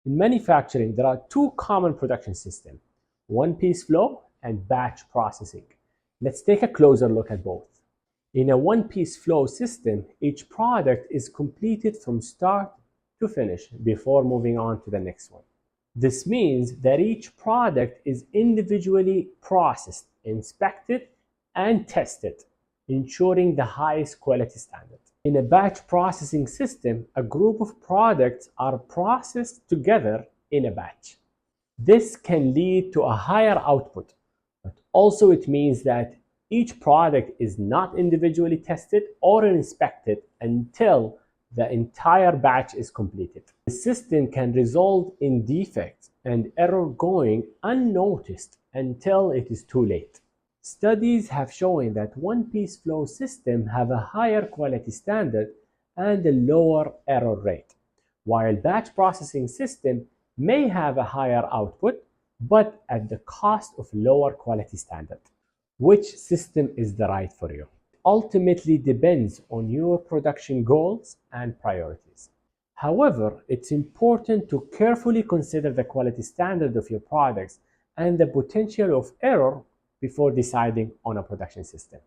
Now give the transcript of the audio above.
In manufacturing, there are two common production systems, one-piece flow and batch processing. Let's take a closer look at both. In a one-piece flow system, each product is completed from start to finish before moving on to the next one. This means that each product is individually processed, inspected, and tested, ensuring the highest quality standard. In a batch processing system, a group of products are processed together in a batch. This can lead to a higher output, but also it means that each product is not individually tested or inspected until the entire batch is completed. The system can result in defects and error going unnoticed until it is too late. Studies have shown that one-piece flow systems have a higher quality standard and a lower error rate, while batch processing system may have a higher output but at the cost of lower quality standard. Which system is the right for you? Ultimately depends on your production goals and priorities. However, it's important to carefully consider the quality standard of your products and the potential of error before deciding on a production system.